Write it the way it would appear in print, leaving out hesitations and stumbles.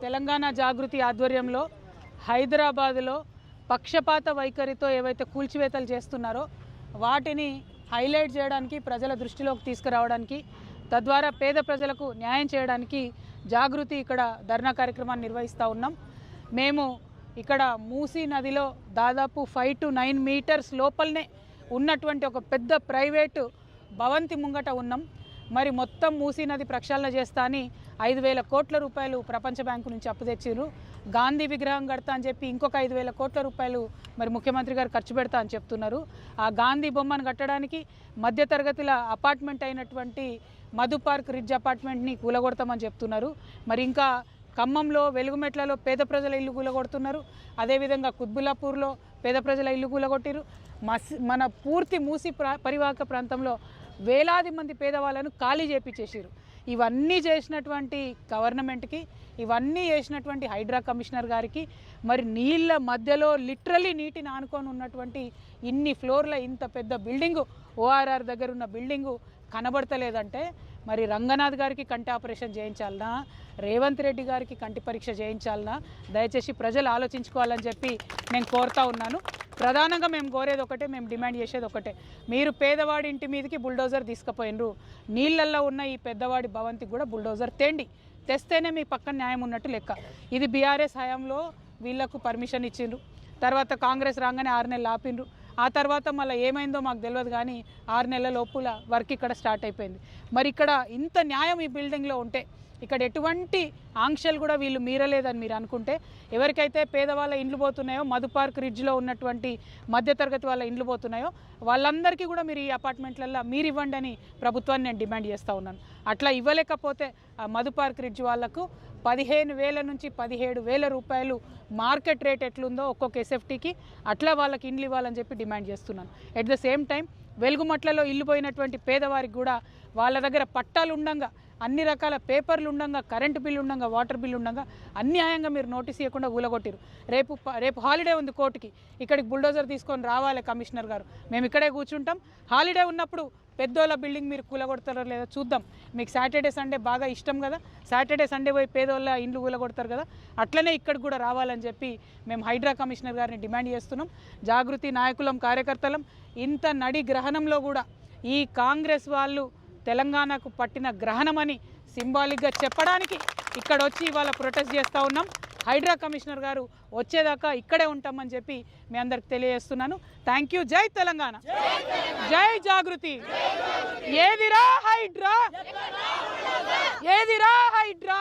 తెలంగాణ జాగృతి ఆధ్వర్యంలో హైదరాబాద్లో పక్షపాత వైఖరితో ఏవైతే కూల్చివేతలు చేస్తున్నారో వాటిని హైలైట్ చేయడానికి, ప్రజల దృష్టిలోకి తీసుకురావడానికి, తద్వారా పేద ప్రజలకు న్యాయం చేయడానికి జాగృతి ఇక్కడ ధర్నా కార్యక్రమాన్ని నిర్వహిస్తూ ఉన్నాం. మేము ఇక్కడ మూసీ నదిలో దాదాపు 5 to 9 మీటర్స్ లోపలనే ఉన్నటువంటి ఒక పెద్ద ప్రైవేటు భవంతి ముంగట ఉన్నాం. మరి మొత్తం మూసీ నది ప్రక్షాళన చేస్తా అని 5,000 కోట్ల రూపాయలు ప్రపంచ బ్యాంకు నుంచి అప్పు తెచ్చిర్రు. గాంధీ విగ్రహం కడతా అని చెప్పి ఇంకొక 5,000 కోట్ల రూపాయలు మరి ముఖ్యమంత్రి గారు ఖర్చు పెడతా అని చెప్తున్నారు. ఆ గాంధీ బొమ్మను కట్టడానికి మధ్యతరగతుల అపార్ట్మెంట్ అయినటువంటి మధు పార్క్ రిడ్జ్ అపార్ట్మెంట్ని కూలగొడతామని చెప్తున్నారు. మరి ఇంకా ఖమ్మంలో వెలుగుమెట్లలో పేద ప్రజల ఇల్లు కూలగొడుతున్నారు. అదేవిధంగా కుత్బుల్లాపూర్లో పేద ప్రజల ఇల్లు కూలగొట్టిరు. మన పూర్తి మూసి పరివాహక ప్రాంతంలో వేలాది మంది పేదవాళ్ళను ఖాళీ చేపించేసారు. ఇవన్నీ చేసినటువంటి గవర్నమెంట్కి, ఇవన్నీ చేసినటువంటి హైడ్రా కమిషనర్ గారికి, మరి నీళ్ళ మధ్యలో లిటరలీ నీటిని ఆనుకొని ఉన్నటువంటి ఇన్ని ఫ్లోర్ల ఇంత పెద్ద బిల్డింగు, ఓఆర్ఆర్ దగ్గర ఉన్న బిల్డింగు కనబడతలేదంటే మరి రంగనాథ్ గారికి కంటి ఆపరేషన్ చేయించాలనా, రేవంత్ రెడ్డి గారికి కంటి పరీక్ష చేయించాలనా, దయచేసి ప్రజలు ఆలోచించుకోవాలని చెప్పి నేను కోరుతా ఉన్నాను. ప్రధానంగా మేము కోరేది ఒకటే, మేము డిమాండ్ చేసేది ఒకటే, మీరు పేదవాడి ఇంటి మీదకి బుల్డోజర్ తీసుకుపోయినరు, నీళ్ళల్లో ఉన్న ఈ పెద్దవాడి భవంతికి కూడా బుల్డోజర్ తెస్తేనే మీ పక్కన న్యాయం ఉన్నట్టు లెక్క. ఇది బీఆర్ఎస్ హయాంలో వీళ్లకు పర్మిషన్ ఇచ్చిండ్రు, తర్వాత కాంగ్రెస్ రాగానే 6 నెలలు ఆపిండ్రు, ఆ తర్వాత మళ్ళీ ఏమైందో మాకు తెలియదు కానీ 6 నెలల లోపుల వర్క్ ఇక్కడ స్టార్ట్ అయిపోయింది. మరి ఇక్కడ ఇంత న్యాయం ఈ బిల్డింగ్లో ఉంటే, ఇక్కడ ఎటువంటి ఆంక్షలు కూడా వీళ్ళు మీరలేదని మీరు అనుకుంటే, ఎవరికైతే పేదవాళ్ళ ఇండ్లు పోతున్నాయో, మధు పార్క్ రిడ్జ్లో ఉన్నటువంటి మధ్యతరగతి వాళ్ళ ఇండ్లు పోతున్నాయో వాళ్ళందరికీ కూడా మీరు ఈ అపార్ట్మెంట్లలో మీరు ఇవ్వండి అని ప్రభుత్వాన్ని నేను డిమాండ్ చేస్తూ ఉన్నాను. అట్లా ఇవ్వలేకపోతే ఆ మధు పార్క్ రిడ్జ్ వాళ్లకు 15,000 నుంచి 17,000 రూపాయలు మార్కెట్ రేట్ ఎట్లుందో ఒక్కొక్క ఎస్ఎఫ్టీకి అట్లా వాళ్ళకి ఇండ్లు ఇవ్వాలని చెప్పి డిమాండ్ చేస్తున్నాను. ఎట్ ద సేమ్ టైం వెలుగుమట్లలో ఇల్లు పోయినటువంటి పేదవారికి కూడా వాళ్ళ దగ్గర పట్టాలు ఉండంగా, అన్ని రకాల పేపర్లు ఉండంగా, కరెంటు బిల్లు ఉండంగా, వాటర్ బిల్లు ఉండంగా అన్యాయంగా మీరు నోటీస్ ఇవ్వకుండా ఊలగొట్టిరు. రేపు హాలిడే ఉంది కోర్టుకి, ఇక్కడికి బుల్డోజర్ తీసుకొని రావాలి కమిషనర్ గారు, మేము ఇక్కడే కూర్చుంటాం. హాలిడే ఉన్నప్పుడు పెద్దోళ్ళ బిల్డింగ్ మీరు కూలగొడతారో లేదో చూద్దాం. మీకు సాటర్డే సండే బాగా ఇష్టం కదా, సాటర్డే సండే పోయి పేదోళ్ళ ఇండ్లు కూలగొడతారు కదా, అట్లనే ఇక్కడికి కూడా రావాలని చెప్పి మేము హైడ్రా కమిషనర్ గారిని డిమాండ్ చేస్తున్నాం. జాగృతి నాయకులం, కార్యకర్తలం ఇంత నడి గ్రహణంలో కూడా ఈ కాంగ్రెస్ వాళ్ళు తెలంగాణకు పట్టిన గ్రహణమని సింబాలిక్గా చెప్పడానికి ఇక్కడ వచ్చి ఇవాళ ప్రొటెస్ట్ చేస్తూ ఉన్నాం. హైడ్రా కమిషనర్ గారు వచ్చేదాకా ఇక్కడే ఉంటామని చెప్పి మీ అందరికి తెలియజేస్తున్నాను. Thank you. జై తెలంగాణ, జై జాగృతి. ఏదిరా హైడ్రా, ఏదిరా హైడ్రా.